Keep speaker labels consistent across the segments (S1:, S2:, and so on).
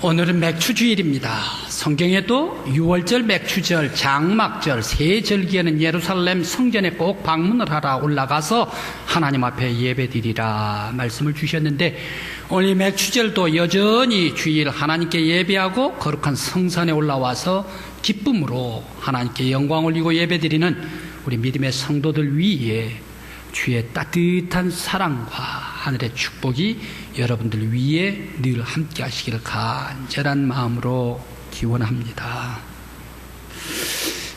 S1: 오늘은 맥추주일입니다. 성경에도 유월절, 맥추절, 장막절, 세 절기에는 예루살렘 성전에 꼭 방문을 하라 올라가서 하나님 앞에 예배드리라 말씀을 주셨는데, 오늘 맥추절도 여전히 주일 하나님께 예배하고 거룩한 성산에 올라와서 기쁨으로 하나님께 영광 올리고 예배드리는 우리 믿음의 성도들 위에 주의 따뜻한 사랑과 하늘의 축복이 여러분들 위에 늘 함께 하시기를 간절한 마음으로 기원합니다.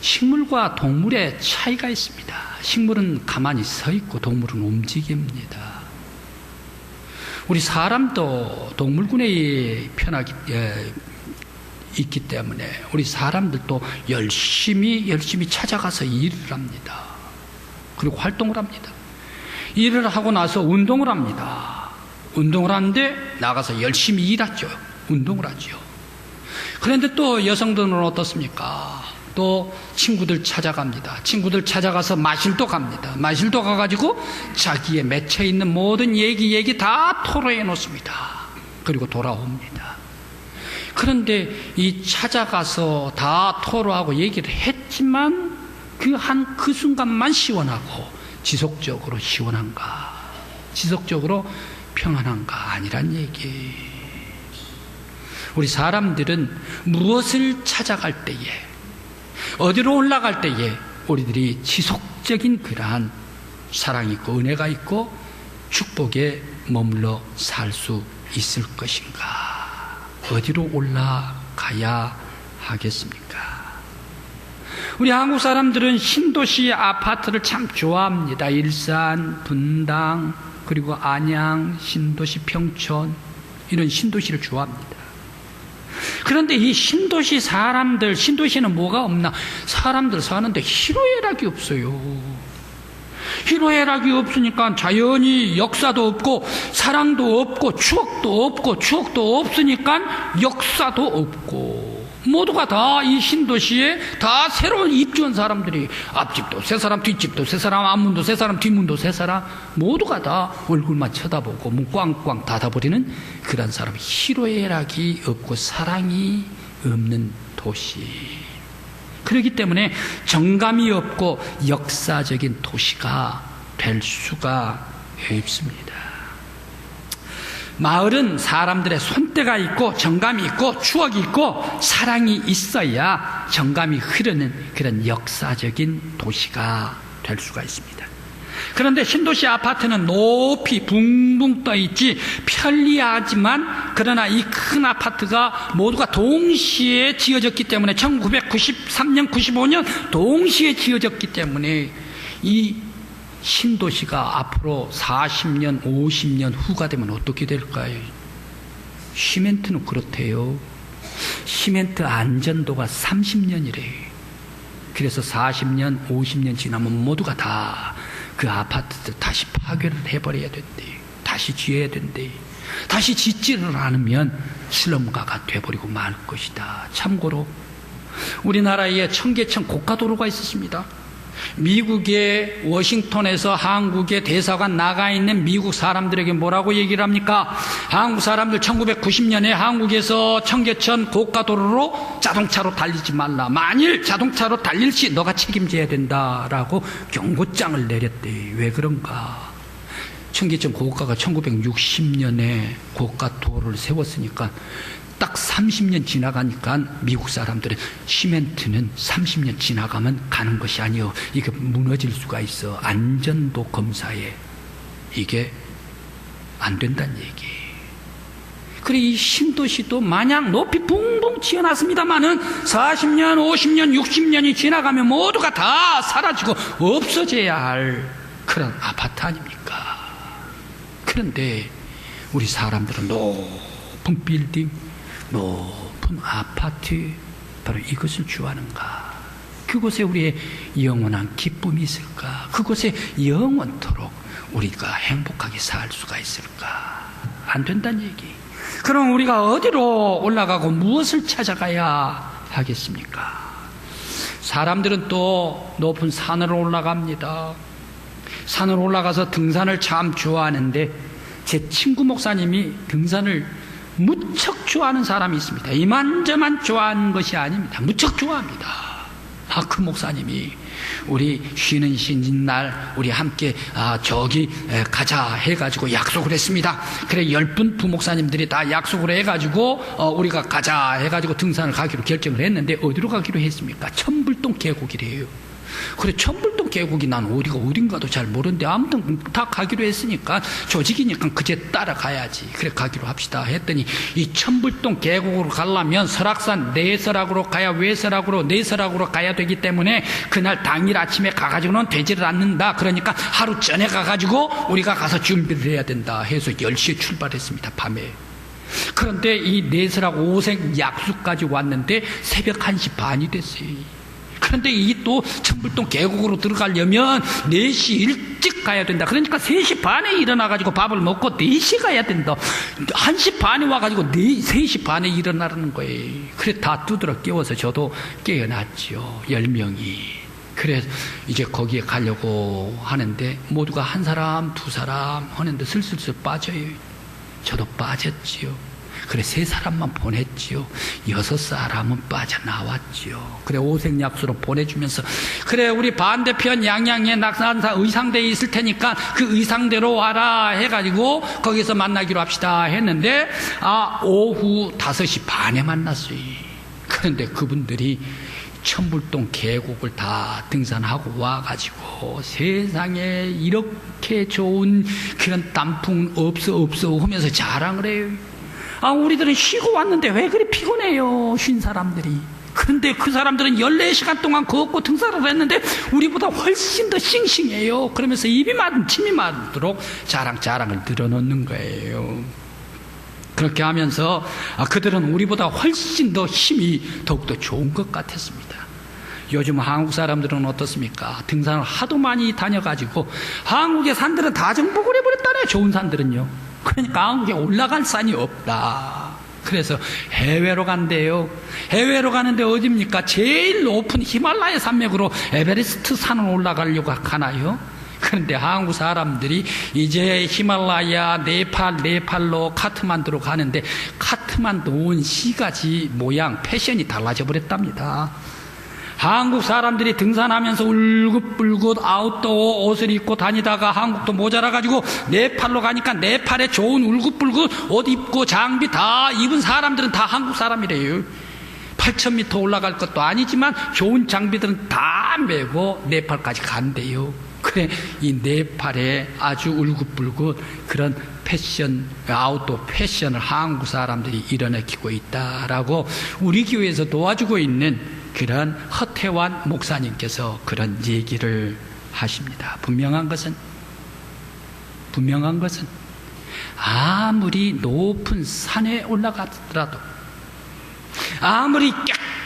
S1: 식물과 동물의 차이가 있습니다. 식물은 가만히 서 있고 동물은 움직입니다. 우리 사람도 동물군에 편하기 있기 때문에 우리 사람들도 열심히 찾아가서 일을 합니다. 그리고 활동을 합니다. 일을 하고 나서 운동을 합니다. 운동을 하는데 나가서 열심히 일하죠. 운동을 하죠. 그런데 또 여성들은 어떻습니까? 또 친구들 찾아갑니다. 친구들 찾아가서 마실도 갑니다. 마실도 가가지고 자기의 맺혀 있는 모든 얘기 다 토로해 놓습니다. 그리고 돌아옵니다. 그런데 이 찾아가서 다 토로하고 얘기를 했지만 그 순간만 시원하고 지속적으로 시원한가, 지속적으로 평안한가 아니란 얘기. 우리 사람들은 무엇을 찾아갈 때에, 어디로 올라갈 때에 우리들이 지속적인 그러한 사랑이 있고 은혜가 있고 축복에 머물러 살 수 있을 것인가? 어디로 올라가야 하겠습니까? 우리 한국 사람들은 신도시 아파트를 참 좋아합니다. 일산, 분당, 그리고 안양, 신도시, 평촌, 이런 신도시를 좋아합니다. 그런데 이 신도시 사람들, 신도시는 뭐가 없나? 사람들 사는데 희로애락이 없어요. 희로애락이 없으니까 자연히 역사도 없고 사랑도 없고 추억도 없으니까 역사도 없고, 모두가 다 이 신도시에 다 새로운 입주한 사람들이, 앞집도 세 사람, 뒷집도 세 사람, 앞문도 세 사람, 뒷문도 세 사람, 모두가 다 얼굴만 쳐다보고 문 꽝꽝 닫아버리는 그런 사람, 희로애락이 없고 사랑이 없는 도시. 그렇기 때문에 정감이 없고 역사적인 도시가 될 수가 없습니다. 마을은 사람들의 손때가 있고 정감이 있고 추억이 있고 사랑이 있어야 정감이 흐르는 그런 역사적인 도시가 될 수가 있습니다. 그런데 신도시 아파트는 높이 붕붕 떠 있지 편리하지만, 그러나 이 큰 아파트가 모두가 동시에 지어졌기 때문에 1993년, 95년 동시에 지어졌기 때문에 이 신도시가 앞으로 40년, 50년 후가 되면 어떻게 될까요? 시멘트는 그렇대요. 시멘트 안전도가 30년이래요. 그래서 40년, 50년 지나면 모두가 다 그 아파트들 다시 파괴를 해버려야 된대요. 다시 지어야 된대요. 다시 짓지를 않으면 슬럼가가 돼버리고 말 것이다. 참고로 우리나라에 청계천 고가도로가 있었습니다. 미국의 워싱턴에서 한국의 대사관 나가 있는 미국 사람들에게 뭐라고 얘기를 합니까? 한국 사람들 1990년에 한국에서 청계천 고가도로로 자동차로 달리지 말라. 만일 자동차로 달릴 시 너가 책임져야 된다라고 경고장을 내렸대요. 왜 그런가? 청계천 고가가 1960년에 고가도로를 세웠으니까 딱 30년 지나가니까 미국 사람들은 시멘트는 30년 지나가면 가는 것이 아니요, 이게 무너질 수가 있어. 안전도 검사에 이게 안 된다는 얘기. 그래, 이 신도시도 마냥 높이 붕붕 지어놨습니다마는 40년, 50년, 60년이 지나가면 모두가 다 사라지고 없어져야 할 그런 아파트 아닙니까? 그런데 우리 사람들은 높은 빌딩, 높은 아파트, 바로 이것을 좋아하는가? 그곳에 우리의 영원한 기쁨이 있을까? 그곳에 영원토록 우리가 행복하게 살 수가 있을까? 안 된다는 얘기. 그럼 우리가 어디로 올라가고 무엇을 찾아가야 하겠습니까? 사람들은 또 높은 산으로 올라갑니다. 산으로 올라가서 등산을 참 좋아하는데, 제 친구 목사님이 등산을 무척 좋아하는 사람이 있습니다. 이만저만 좋아하는 것이 아닙니다. 무척 좋아합니다. 그 목사님이 우리 쉬는 신날 우리 함께 저기 가자 해가지고 약속을 했습니다. 그래 10분 부목사님들이 다 약속을 해가지고 우리가 가자 해가지고 등산을 가기로 결정을 했는데 어디로 가기로 했습니까? 천불동 계곡이래요. 그래 천불동 계곡이 난 어디가 어딘가도 잘 모르는데 아무튼 다 가기로 했으니까 조직이니까 그제 따라가야지. 그래 가기로 합시다 했더니 이 천불동 계곡으로 가려면 설악산 내설악으로 가야 외설악으로 내설악으로 가야 되기 때문에 그날 당일 아침에 가가지고는 되지를 않는다. 그러니까 하루 전에 가가지고 우리가 가서 준비를 해야 된다 해서 10시에 출발했습니다. 밤에. 그런데 이 내설악 오색 약수까지 왔는데 새벽 1시 반이 됐어요. 그런데 이 또 천불동 계곡으로 들어가려면 4시 일찍 가야 된다. 그러니까 3시 반에 일어나가지고 밥을 먹고 4시 가야 된다. 1시 반에 와가지고 3시 반에 일어나라는 거예요. 그래 다 두드러 깨워서 저도 깨어났죠. 10명이. 그래서 이제 거기에 가려고 하는데 모두가 한 사람 두 사람 하는데 슬슬 빠져요. 저도 빠졌지요. 그래 3사람만 보냈지요. 6사람은 빠져나왔지요. 그래 오색약수로 보내주면서 그래 우리 반대편 양양에 낙산사 의상대에 있을 테니까 그 의상대로 와라 해가지고 거기서 만나기로 합시다 했는데 오후 5시 반에 만났어요. 그런데 그분들이 천불동 계곡을 다 등산하고 와가지고 세상에 이렇게 좋은 그런 단풍 없어 하면서 자랑을 해요. 우리들은 쉬고 왔는데 왜 그리 피곤해요, 쉰 사람들이. 그런데 그 사람들은 14시간 동안 걷고 등산을 했는데 우리보다 훨씬 더 싱싱해요. 그러면서 입이 마른 침이 마르도록 자랑을 늘어놓는 거예요. 그렇게 하면서 그들은 우리보다 훨씬 더 힘이 더욱더 좋은 것 같았습니다. 요즘 한국 사람들은 어떻습니까? 등산을 하도 많이 다녀가지고 한국의 산들은 다 정복을 해버렸다네. 좋은 산들은요. 그러니까 한국에 올라갈 산이 없다. 그래서 해외로 간대요. 해외로 가는데 어딥니까? 제일 높은 히말라야 산맥으로 에베레스트 산을 올라가려고 하나요? 그런데 한국 사람들이 이제 히말라야, 네팔로 카트만두로 가는데 카트만두 온 시가지 모양, 패션이 달라져 버렸답니다. 한국 사람들이 등산하면서 울긋불긋 아웃도어 옷을 입고 다니다가 한국도 모자라가지고 네팔로 가니까 네팔에 좋은 울긋불긋 옷 입고 장비 다 입은 사람들은 다 한국 사람이래요. 8,000m 올라갈 것도 아니지만 좋은 장비들은 다 메고 네팔까지 간대요. 그래 이 네팔에 아주 울긋불긋 그런 패션, 아웃도어 패션을 한국 사람들이 일어나키고 있다라고 우리 교회에서 도와주고 있는 그런 허태환 목사님께서 그런 얘기를 하십니다. 분명한 것은 아무리 높은 산에 올라가더라도 아무리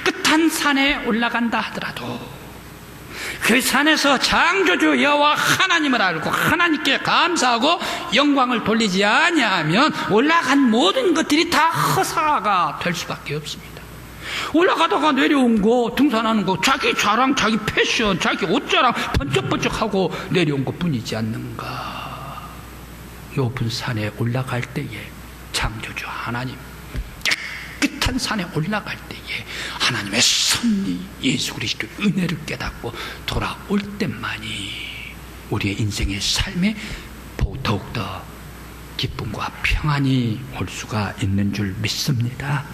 S1: 깨끗한 산에 올라간다 하더라도 그 산에서 창조주 여호와 하나님을 알고 하나님께 감사하고 영광을 돌리지 아니하면 올라간 모든 것들이 다 허사가 될 수밖에 없습니다. 올라가다가 내려온 거, 등산하는 거, 자기 자랑, 자기 패션, 자기 옷자랑 번쩍번쩍하고 내려온 것 뿐이지 않는가. 높은 산에 올라갈 때에 창조주 하나님, 깨끗한 산에 올라갈 때에 하나님의 섭리, 예수 그리스도의 은혜를 깨닫고 돌아올 때만이 우리의 인생의 삶에 더욱더 기쁨과 평안이 올 수가 있는 줄 믿습니다.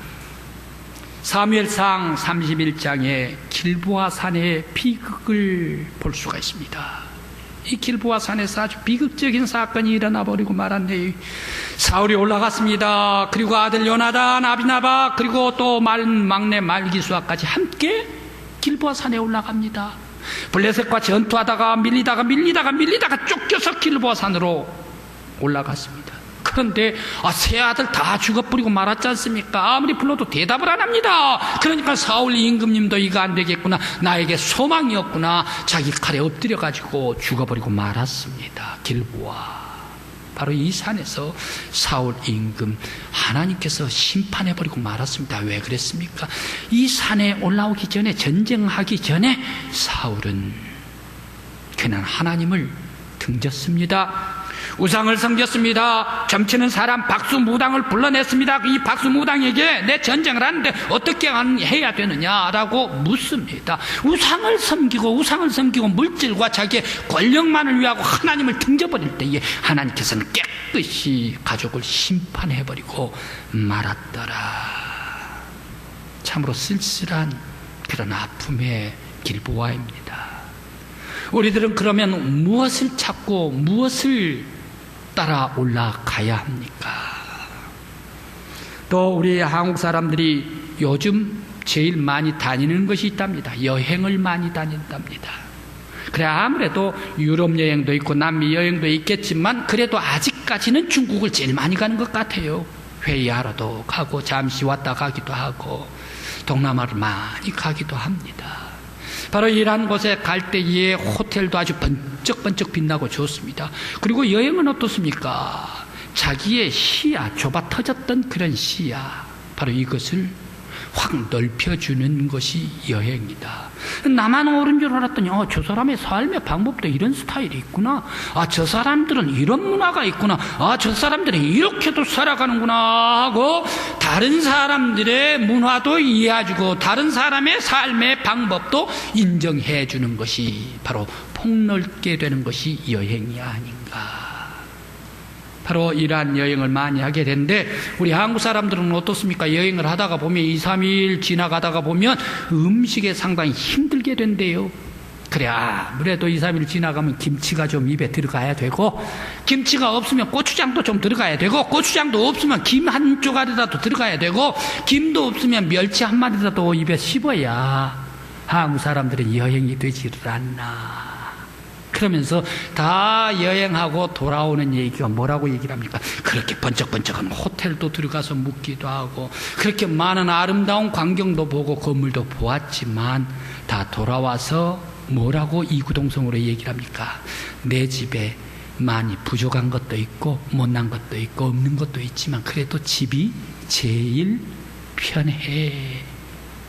S1: 사무엘상 31장에 길보아 산의 비극을 볼 수가 있습니다. 이 길보아 산에서 아주 비극적인 사건이 일어나 버리고 말았네요. 사울이 올라갔습니다. 그리고 아들 요나단, 아비나바, 그리고 또 막내 말기수아까지 함께 길보아 산에 올라갑니다. 블레셋과 전투하다가 밀리다가 쫓겨서 길보아 산으로 올라갔습니다. 그런데 세 아들 다 죽어버리고 말았지 않습니까? 아무리 불러도 대답을 안 합니다. 그러니까 사울 임금님도 이거 안 되겠구나, 나에게 소망이 없구나, 자기 칼에 엎드려가지고 죽어버리고 말았습니다. 길보아, 바로 이 산에서 사울 임금 하나님께서 심판해버리고 말았습니다. 왜 그랬습니까? 이 산에 올라오기 전에, 전쟁하기 전에 사울은 그냥 하나님을 등졌습니다. 우상을 섬겼습니다. 점치는 사람 박수무당을 불러냈습니다. 이 박수무당에게 내 전쟁을 하는데 어떻게 해야 되느냐라고 묻습니다. 우상을 섬기고 물질과 자기의 권력만을 위하고 하나님을 등져버릴 때에 하나님께서는 깨끗이 가족을 심판해버리고 말았더라. 참으로 쓸쓸한 그런 아픔의 길보아입니다. 우리들은 그러면 무엇을 찾고 무엇을 따라 올라가야 합니까? 또 우리 한국 사람들이 요즘 제일 많이 다니는 것이 있답니다. 여행을 많이 다닌답니다. 그래, 아무래도 유럽 여행도 있고 남미 여행도 있겠지만 그래도 아직까지는 중국을 제일 많이 가는 것 같아요. 회의하러도 가고 잠시 왔다 가기도 하고 동남아를 많이 가기도 합니다. 바로 이러한 곳에 갈 때에 호텔도 아주 번쩍번쩍 빛나고 좋습니다. 그리고 여행은 어떻습니까? 자기의 시야, 좁아 터졌던 그런 시야, 바로 이것을 확 넓혀주는 것이 여행이다. 나만 옳은 줄 알았더니 저 사람의 삶의 방법도 이런 스타일이 있구나. 저 사람들은 이런 문화가 있구나. 저 사람들은 이렇게도 살아가는구나 하고 다른 사람들의 문화도 이해해주고 다른 사람의 삶의 방법도 인정해주는 것이 바로 폭넓게 되는 것이 여행이 아닌가. 바로 이러한 여행을 많이 하게 되는데 우리 한국 사람들은 어떻습니까? 여행을 하다가 보면 2, 3일 지나가다가 보면 음식에 상당히 힘들게 된대요. 그래, 아무래도 2, 3일 지나가면 김치가 좀 입에 들어가야 되고 김치가 없으면 고추장도 좀 들어가야 되고 고추장도 없으면 김 한 조각이라도 들어가야 되고 김도 없으면 멸치 한 마리라도 입에 씹어야 한국 사람들은 여행이 되지를 않나. 그러면서 다 여행하고 돌아오는 얘기가 뭐라고 얘기를 합니까? 그렇게 번쩍번쩍한 호텔도 들어가서 묵기도 하고 그렇게 많은 아름다운 광경도 보고 건물도 보았지만 다 돌아와서 뭐라고 이구동성으로 얘기를 합니까? 내 집에 많이 부족한 것도 있고 못난 것도 있고 없는 것도 있지만 그래도 집이 제일 편해.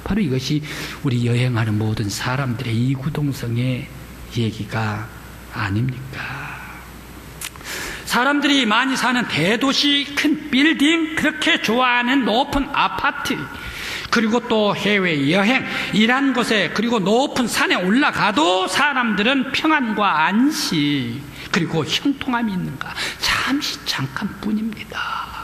S1: 바로 이것이 우리 여행하는 모든 사람들의 이구동성의 얘기가 아닙니까? 사람들이 많이 사는 대도시 큰 빌딩, 그렇게 좋아하는 높은 아파트, 그리고 또 해외여행, 이런 곳에 그리고 높은 산에 올라가도 사람들은 평안과 안식 그리고 형통함이 있는가? 잠시 잠깐뿐입니다.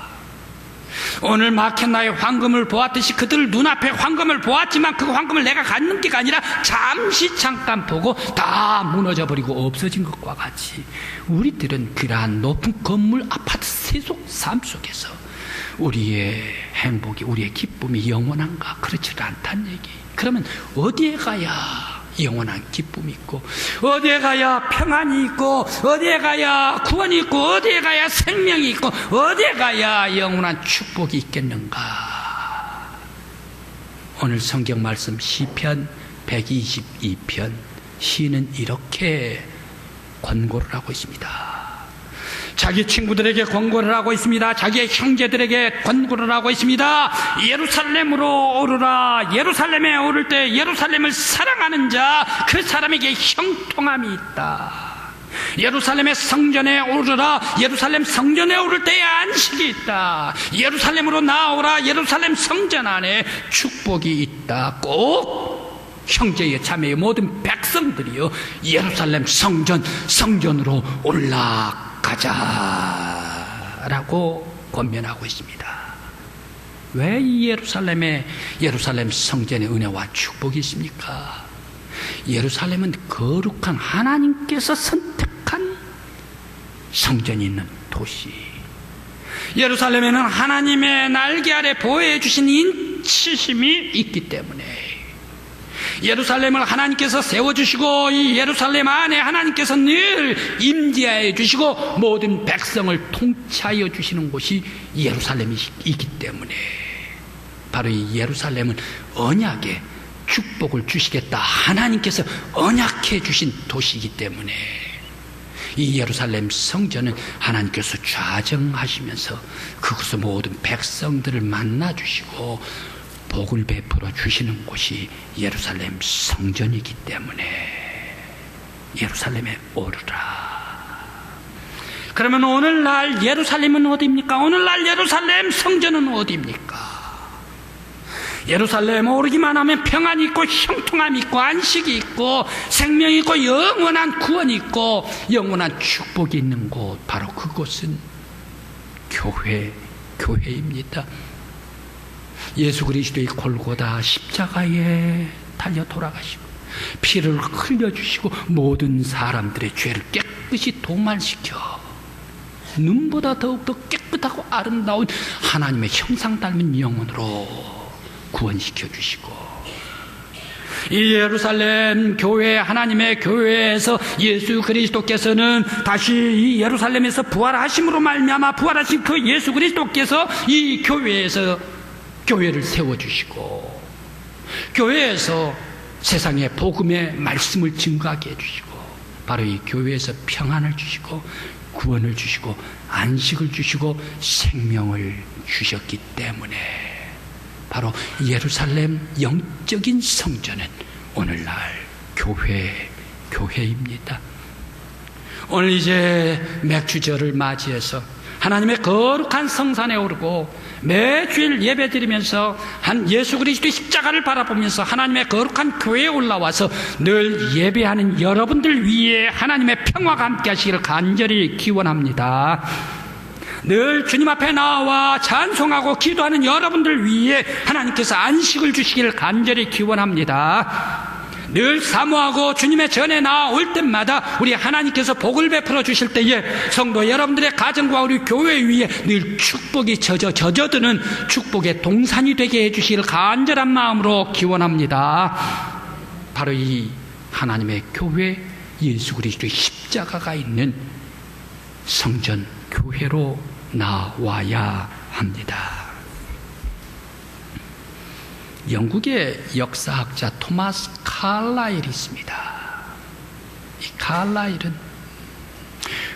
S1: 오늘 마켓나의 황금을 보았듯이 그들 눈앞에 황금을 보았지만 그 황금을 내가 갖는 게 아니라 잠시 잠깐 보고 다 무너져버리고 없어진 것과 같이 우리들은 그러한 높은 건물 아파트 세속 삶 속에서 우리의 행복이, 우리의 기쁨이 영원한가? 그렇지 않다는 얘기. 그러면 어디에 가야 영원한 기쁨이 있고 어디에 가야 평안이 있고 어디에 가야 구원이 있고 어디에 가야 생명이 있고 어디에 가야 영원한 축복이 있겠는가? 오늘 성경 말씀 시편 122편 시는 이렇게 권고를 하고 있습니다. 자기 친구들에게 권고를 하고 있습니다. 자기의 형제들에게 권고를 하고 있습니다. 예루살렘으로 오르라. 예루살렘에 오를 때 예루살렘을 사랑하는 자, 그 사람에게 형통함이 있다. 예루살렘의 성전에 오르라. 예루살렘 성전에 오를 때에 안식이 있다. 예루살렘으로 나오라. 예루살렘 성전 안에 축복이 있다. 꼭 형제의 자매의 모든 백성들이요, 예루살렘 성전으로 올라가자라고 권면하고 있습니다. 왜 이 예루살렘 성전의 은혜와 축복이 있습니까? 예루살렘은 거룩한 하나님께서 선택한 성전이 있는 도시. 예루살렘에는 하나님의 날개 아래 보호해 주신 인치심이 있기 때문에 예루살렘을 하나님께서 세워주시고 이 예루살렘 안에 하나님께서 늘 임재하여 주시고 모든 백성을 통치하여 주시는 곳이 예루살렘이기 때문에 바로 이 예루살렘은 언약의 축복을 주시겠다, 하나님께서 언약해 주신 도시이기 때문에 이 예루살렘 성전은 하나님께서 좌정하시면서 그곳의 모든 백성들을 만나주시고 복을 베풀어 주시는 곳이 예루살렘 성전이기 때문에 예루살렘에 오르라. 그러면 오늘날 예루살렘은 어디입니까? 오늘날 예루살렘 성전은 어디입니까? 예루살렘 오르기만 하면 평안이 있고 형통함이 있고 안식이 있고 생명이 있고 영원한 구원이 있고 영원한 축복이 있는 곳, 바로 그곳은 교회입니다. 예수 그리스도의 골고다 십자가에 달려 돌아가시고 피를 흘려주시고 모든 사람들의 죄를 깨끗이 도말시켜 눈보다 더욱더 깨끗하고 아름다운 하나님의 형상 닮은 영혼으로 구원시켜 주시고, 이 예루살렘 교회, 하나님의 교회에서 예수 그리스도께서는 다시 이 예루살렘에서 부활하심으로 말미암아 부활하신 그 예수 그리스도께서 이 교회에서 교회를 세워주시고, 교회에서 세상에 복음의 말씀을 증거하게 해주시고, 바로 이 교회에서 평안을 주시고 구원을 주시고 안식을 주시고 생명을 주셨기 때문에 바로 예루살렘 영적인 성전은 오늘날 교회입니다. 오늘 이제 맥주절을 맞이해서 하나님의 거룩한 성산에 오르고 매주일 예배드리면서 한 예수 그리스도의 십자가를 바라보면서 하나님의 거룩한 교회에 올라와서 늘 예배하는 여러분들 위에 하나님의 평화가 함께 하시기를 간절히 기원합니다. 늘 주님 앞에 나와 찬송하고 기도하는 여러분들 위해 하나님께서 안식을 주시기를 간절히 기원합니다. 늘 사모하고 주님의 전에 나올 때마다 우리 하나님께서 복을 베풀어 주실 때에 성도 여러분들의 가정과 우리 교회 위에 늘 축복이 젖어드는 축복의 동산이 되게 해주시기를 간절한 마음으로 기원합니다. 바로 이 하나님의 교회, 예수 그리스도의 십자가가 있는 성전 교회로 나와야 합니다. 영국의 역사학자 토마스 칼라일이 있습니다. 이 칼라일은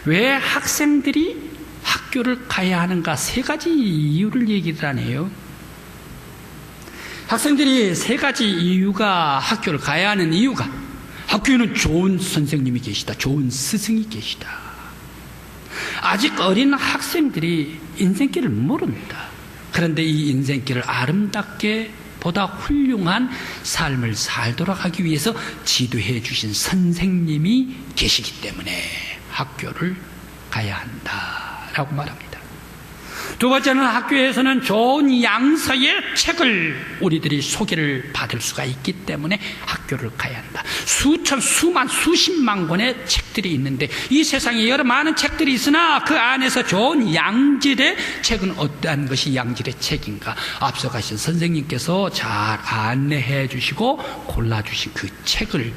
S1: 왜 학생들이 학교를 가야 하는가 세 가지 이유를 얘기를 하네요. 학생들이 세 가지 이유가 학교를 가야 하는 이유가, 학교에는 좋은 선생님이 계시다, 좋은 스승이 계시다. 아직 어린 학생들이 인생길을 모릅니다. 그런데 이 인생길을 아름답게 보다 훌륭한 삶을 살도록 하기 위해서 지도해 주신 선생님이 계시기 때문에 학교를 가야 한다라고 말합니다. 두 번째는 학교에서는 좋은 양서의 책을 우리들이 소개를 받을 수가 있기 때문에 학교를 가야 한다. 수만 수십만 권의 책들이 있는데 이 세상에 여러 많은 책들이 있으나 그 안에서 좋은 양질의 책은 어떠한 것이 양질의 책인가, 앞서 가신 선생님께서 잘 안내해 주시고 골라주신 그 책을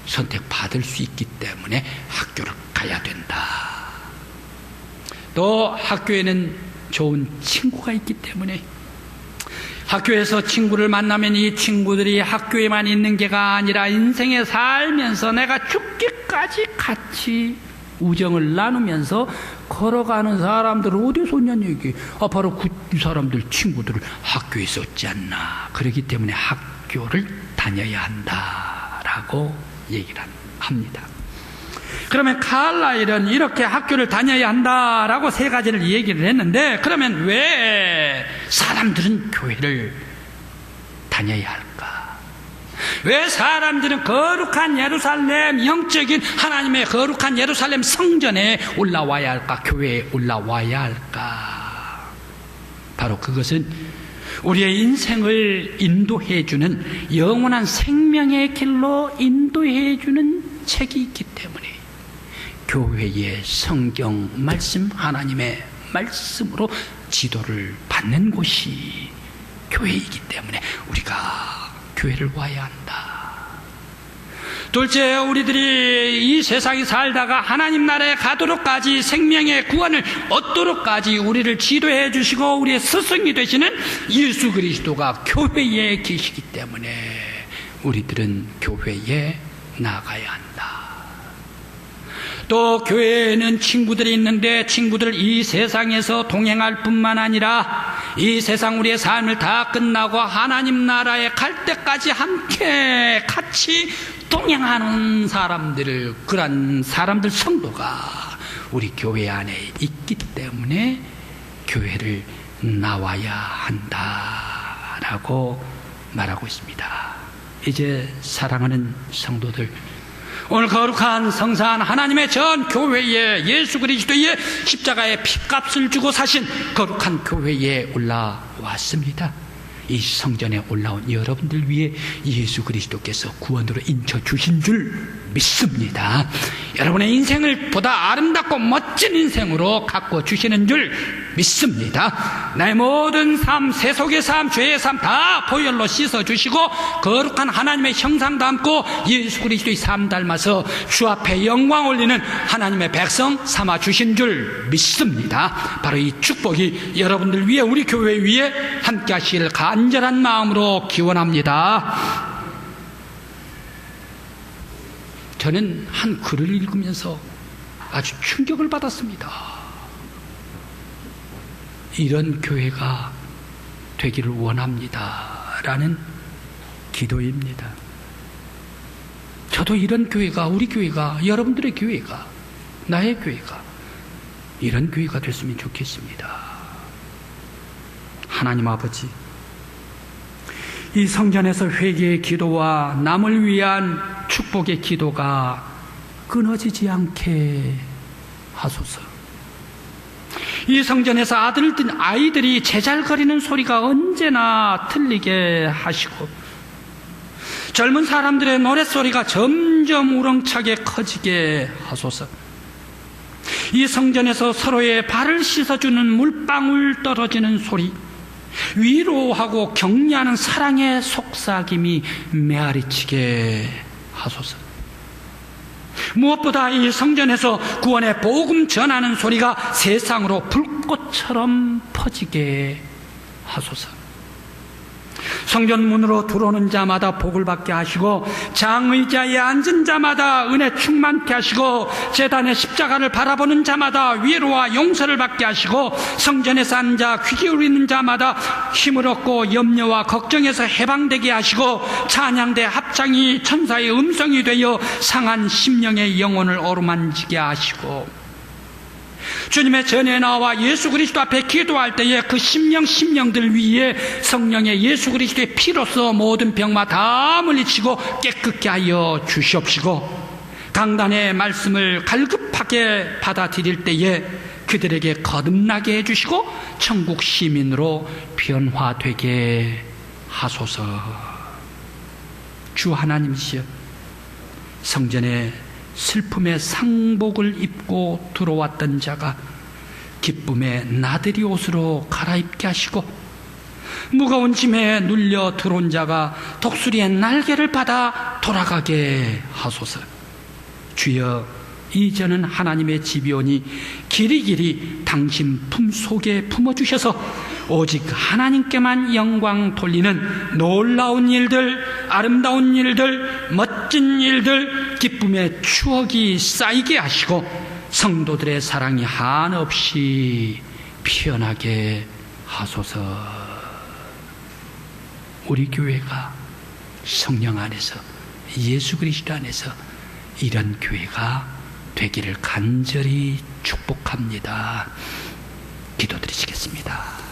S1: 선택받을 수 있기 때문에 학교를 가야 된다. 또 학교에는 좋은 친구가 있기 때문에 학교에서 친구를 만나면 이 친구들이 학교에만 있는 게가 아니라 인생에 살면서 내가 죽기까지 같이 우정을 나누면서 걸어가는 사람들 어디서 오냐는 얘기. 바로 그 사람들 친구들을 학교에서 얻지 않나. 그렇기 때문에 학교를 다녀야 한다라고 얘기를 합니다. 그러면 칼라일은 이렇게 학교를 다녀야 한다라고 세 가지를 얘기를 했는데, 그러면 왜 사람들은 교회를 다녀야 할까? 왜 사람들은 거룩한 예루살렘, 영적인 하나님의 거룩한 예루살렘 성전에 올라와야 할까? 교회에 올라와야 할까? 바로 그것은 우리의 인생을 인도해주는, 영원한 생명의 길로 인도해주는 책이 있기 때문에, 교회의 성경 말씀, 하나님의 말씀으로 지도를 받는 곳이 교회이기 때문에 우리가 교회를 와야 한다. 둘째, 우리들이 이 세상에 살다가 하나님 나라에 가도록까지, 생명의 구원을 얻도록까지 우리를 지도해 주시고 우리의 스승이 되시는 예수 그리스도가 교회에 계시기 때문에 우리들은 교회에 나가야 한다. 또 교회에는 친구들이 있는데 친구들 이 세상에서 동행할 뿐만 아니라 이 세상 우리의 삶을 다 끝나고 하나님 나라에 갈 때까지 함께 같이 동행하는 사람들을, 그런 사람들 성도가 우리 교회 안에 있기 때문에 교회를 나와야 한다라고 말하고 있습니다. 이제 사랑하는 성도들, 오늘 거룩한 성산 하나님의 전 교회에 예수 그리스도의 십자가의 피값을 주고 사신 거룩한 교회에 올라왔습니다. 이 성전에 올라온 여러분들 위해 예수 그리스도께서 구원으로 인쳐 주신 줄 믿습니다. 여러분의 인생을 보다 아름답고 멋진 인생으로 가꿔 주시는 줄 믿습니다. 나의 모든 삶, 세속의 삶, 죄의 삶 다 보혈로 씻어주시고 거룩한 하나님의 형상 담고 예수 그리스도의 삶 닮아서 주 앞에 영광 올리는 하나님의 백성 삼아 주신 줄 믿습니다. 바로 이 축복이 여러분들 위해, 우리 교회 위에 함께 하실 간절한 마음으로 기원합니다. 저는 한 글을 읽으면서 아주 충격을 받았습니다. 이런 교회가 되기를 원합니다 라는 기도입니다. 저도 이런 교회가, 우리 교회가, 여러분들의 교회가, 나의 교회가 이런 교회가 됐으면 좋겠습니다. 하나님 아버지, 이 성전에서 회개의 기도와 남을 위한 축복의 기도가 끊어지지 않게 하소서. 이 성전에서 아이들이 제잘거리는 소리가 언제나 들리게 하시고 젊은 사람들의 노랫소리가 점점 우렁차게 커지게 하소서. 이 성전에서 서로의 발을 씻어주는 물방울 떨어지는 소리, 위로하고 격려하는 사랑의 속삭임이 메아리치게 하소서. 무엇보다 이 성전에서 구원의 복음 전하는 소리가 세상으로 불꽃처럼 퍼지게 하소서. 성전 문으로 들어오는 자마다 복을 받게 하시고 장의자에 앉은 자마다 은혜 충만케 하시고 제단의 십자가를 바라보는 자마다 위로와 용서를 받게 하시고 성전에서 앉아 귀 기울이는 자마다 힘을 얻고 염려와 걱정에서 해방되게 하시고 찬양대 합창이 천사의 음성이 되어 상한 심령의 영혼을 어루만지게 하시고 주님의 전에 나와 예수 그리스도 앞에 기도할 때에 그 심령들 위에 성령의 예수 그리스도의 피로써 모든 병마 다 물리치고 깨끗게 하여 주시옵시고 강단의 말씀을 갈급하게 받아들일 때에 그들에게 거듭나게 해주시고 천국 시민으로 변화되게 하소서. 주 하나님이시여, 성전에 슬픔의 상복을 입고 들어왔던 자가 기쁨의 나들이 옷으로 갈아입게 하시고 무거운 짐에 눌려 들어온 자가 독수리의 날개를 받아 돌아가게 하소서. 주여, 이제는 하나님의 집이 오니 길이길이 당신 품속에 품어주셔서 오직 하나님께만 영광 돌리는 놀라운 일들, 아름다운 일들, 멋진 일들, 기쁨의 추억이 쌓이게 하시고 성도들의 사랑이 한없이 피어나게 하소서. 우리 교회가 성령 안에서, 예수 그리스도 안에서 이런 교회가 되기를 간절히 축복합니다. 기도드리시겠습니다.